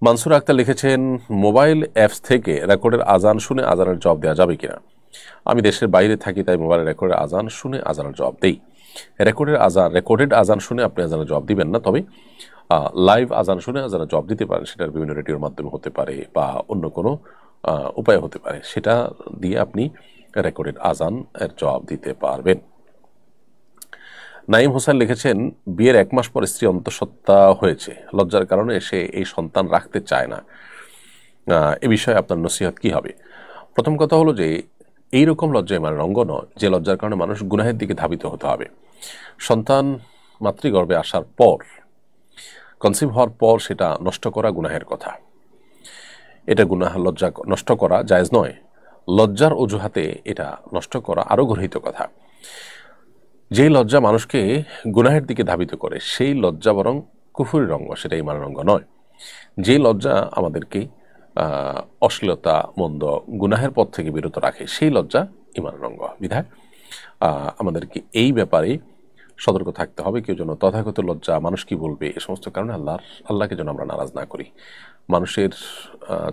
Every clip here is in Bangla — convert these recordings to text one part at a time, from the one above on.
মানসুর আক্তার লিখেছেন, মোবাইল অ্যাপস থেকে রেকর্ডের আজান শুনে আজানের জবাব দেওয়া যাবে কিনা? আমি দেশের বাইরে থাকি, তাই মোবাইলে রেকর্ডের আজান শুনে আজানের জবাব দেই। রেকর্ডেড আজান শুনে আপনি আজানের জবাব দিবেন না, তবে লাইভ আজান শুনে আজানের জবাব দিতে পারেন। সেটার বিভিন্ন রেডিওর মাধ্যমে হতে পারে বা অন্য কোনো উপায় হতে পারে, সেটা দিয়ে আপনি রেকর্ডেড আজান এর জবাব দিতে পারবেন। নাইম হোসেন লিখেছেন, বিয়ের 1 মাস পর স্ত্রী অন্তঃসত্ত্বা হয়েছে, লজ্জার কারণে সে এই সন্তান রাখতে চায় না, এ বিষয়ে আপনার নসিহত কি হবে? প্রথম কথা হলো যে এইরকম লজ্জা ইমানের অঙ্গ নয় যে লজ্জার কারণে মানুষ গুনাহের দিকে ধাবিত হতে হবে। সন্তান মাতৃগর্ভে আসার পর, কনসিভ হওয়ার পর সেটা নষ্ট করা গুনাহের কথা। এটা গুনাহ, লজ্জা নষ্ট করা জায়েজ নয়। লজ্জার অজুহাতে এটা নষ্ট করা আরও গর্হিত কথা। যেই লজ্জা মানুষকে গুনাহের দিকে ধাবিত করে সেই লজ্জা বরং কুফুরির অঙ্গ, সেটা ইমানের অঙ্গ নয়। যেই লজ্জা আমাদেরকে অশ্লীলতা, মন্দ, গুনাহের পথ থেকে বিরত রাখে সেই লজ্জা ইমানের অঙ্গ। বিধায় আমাদেরকে এই ব্যাপারে সতর্ক থাকতে হবে। কেউ যেন তথাগত লজ্জা, মানুষ কি বলবে, এ সমস্ত কারণে আল্লাহকে যেন আমরা নারাজ না করি। মানুষের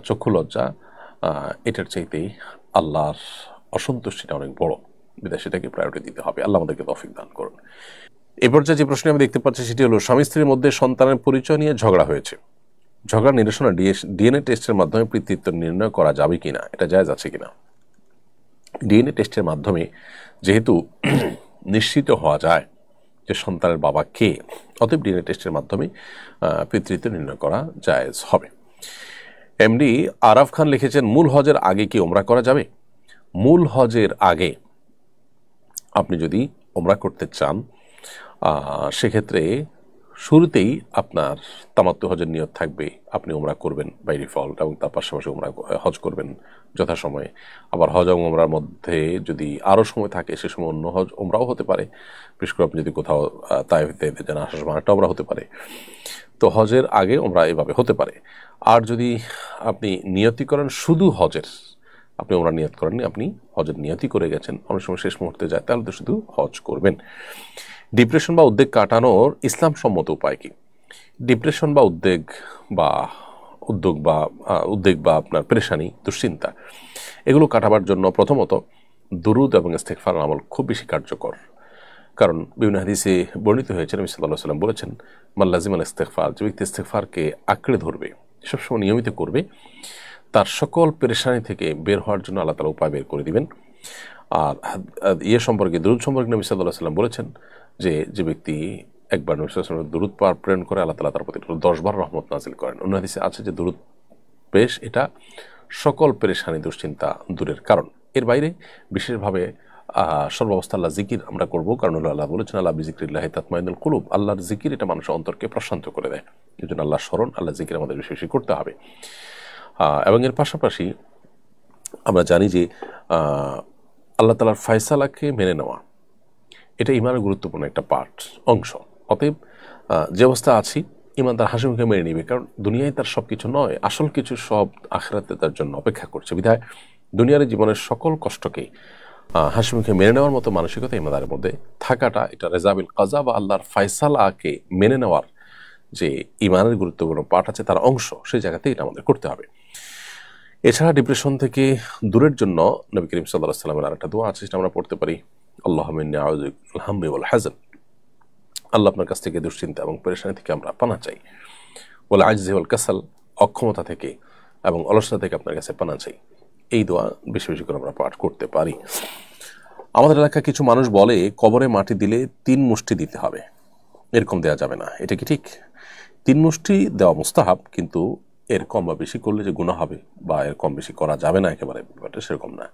চক্ষু লজ্জা এটার চাইতেই আল্লাহর অসন্তুষ্টিটা অনেক বড়, বিধায় সেটাকে প্রায়োরিটি দিতে হবে। আল্লাহ আমাদেরকে তৌফিক দান করুন। এ পর্যায়ে যে প্রশ্ন আমি দেখতে পাচ্ছি সেটি হলো, স্বামী স্ত্রীর মধ্যে সন্তানের পরিচয় নিয়ে ঝগড়া হয়েছে। ঝগড়া নিরসনে ডিএনএ টেস্টের মাধ্যমে পিতৃত্ব নির্ণয় করা যাবে কিনা, এটা জায়েজ আছে কিনা? ডিএনএ টেস্টের মাধ্যমে যেহেতু নিশ্চিত হওয়া যায় যে সন্তানের বাবা কে, অতএব ডিএনএ টেস্টের মাধ্যমে পিতৃত্ব নির্ণয় করা জায়েজ হবে। এমডি আরাফ খান লিখেছেন, মূল হজের আগে কি ওমরা করা যাবে? মূল হজের আগে আপনি যদি ওমরা করতে চান, সেক্ষেত্রে শুরুতেই আপনার তামাত্তু হজের নিয়ত থাকবে, আপনি ওমরা করবেন বাই ডিফল্ট, এবং তার পাশাপাশি হজ করবেন যথাসময়ে। আবার হজ এবং ওমরার মধ্যে যদি আরও সময় থাকে, সে সময় অন্য হজ ওমরাও হতে পারে। বিশেষ করে আপনি যদি কোথাও তাইফে যেন আসার সময় একটা ওমরা হতে পারে। তো হজের আগে ওমরা এভাবে হতে পারে। আর যদি আপনি নিয়তি করেন শুধু হজের, আপনি ওমরা নিয়ত করেননি, আপনি হজের নিয়তি করে গেছেন, অনেক সময় শেষ মুহূর্তে যায়, তাহলে তো শুধু হজ করবেন। ডিপ্রেশন বা উদ্বেগ কাটানোর ইসলাম সম্মত উপায় কি? ডিপ্রেশন বা উদ্বেগ বা আপনার পেরেশানি, দুশ্চিন্তা, এগুলো কাটাবার জন্য প্রথমত দুরুদ এবং ইস্তেগফার আমল খুব বেশি কার্যকর। কারণ বিভিন্ন হাদিসে বর্ণিত হয়েছে, নবী সাল্লাল্লাহু আলাইহি ওয়াসাল্লাম বলেছেন, মান লাজিমাল ইস্তেগফার, যে ব্যক্তি ইস্তেগফারকে আঁকড়ে ধরবে, সবসময় নিয়মিত করবে, তার সকল পেরেশানি থেকে বের হওয়ার জন্য আল্লাহ তাআলা উপায় বের করে দিবেন। আর দুরুদ সম্পর্কে নবী সাল্লাল্লাহু আলাইহি ওয়াসাল্লাম বলেছেন যে ব্যক্তি একবার নবী সাল্লাল্লাহু আলাইহি ওয়াসাল্লামের দুরুদ পাঠ প্রেরণ করে, আল্লাহ তাআলা তার প্রতি 10 বার রহমত নাজিল করেন। অন্য হাদিসে আছে যে দুরুদ পেশ এটা সকল পেরেশানি, দুশ্চিন্তা দূরের কারণ। এর বাইরে বিশেষভাবে সর্বাবস্থা আল্লাহ জিকির আমরা করব, কারণ আল্লাহ বলেছেন, আল্লাহ বিজিক্রিল্লাহি তাতমাইনুল কুলুব, আল্লাহর জিকির এটা মানুষের অন্তরকে প্রশান্ত করে দেয়। এই জন্য আল্লাহর স্মরণ, আল্লাহ জিকির আমাদের বেশি বেশি করতে হবে। এবং এর পাশাপাশি আমরা জানি যে আল্লাহ তাআলার ফয়সালাকে মেনে নেওয়া, এটা ইমানের গুরুত্বপূর্ণ একটা অংশ। অতএব যে অবস্থা আছি, ইমানদার হাসি মুখে মেনে নিবে, কারণ দুনিয়ায় তার সব কিছু নয়, আসল কিছু সব আখিরাতে তার জন্য অপেক্ষা করছে। বিধায় দুনিয়ার জীবনের সকল কষ্টকে হাসি মুখে মেনে নেওয়ার মতো মানসিকতা ইমানদারের মধ্যে থাকাটা, এটা রেজাবিল কাজা বা আল্লাহর ফয়সালাকে মেনে নেওয়ার যে ইমানের গুরুত্বপূর্ণ পার্ট আছে তার অংশ, সেই জায়গাতে এটা আমাদের করতে হবে। এছাড়া ডিপ্রেশন থেকে দূরের জন্য নবী করিম সাল্লাল্লাহু আলাইহি ওয়াসাল্লামের আরেকটা দোয়া আছে, যেটা আমরা পড়তে পারি, আল্লাহুম্মা ইন্নী আউযু বিকাল হাম্মি ওয়াল হাযান, আল্লাহ আপনার কাছ থেকে দুশ্চিন্তা এবং পেরেশানি থেকে আমরা পানা চাই। ওয়াল আজজি ওয়াল কাসাল, অক্ষমতা থেকে এবং অলসতা থেকে আপনার কাছে পানা চাই। এই দোয়া বেশি বেশি করে আমরা পাঠ করতে পারি। আমাদের এলাকায় কিছু মানুষ বলে, কবরে মাটি দিলে 3 মুষ্টি দিতে হবে, এরকম দেওয়া যাবে না, এটা কি ঠিক? 3 মুষ্টি দেওয়া মুস্তাহাব, কিন্তু এর কম বা বেশি করলে যে গুনাহ হবে বা এর কম বেশি করা যাবে না একেবারে, ব্যাপারটা সেরকম না।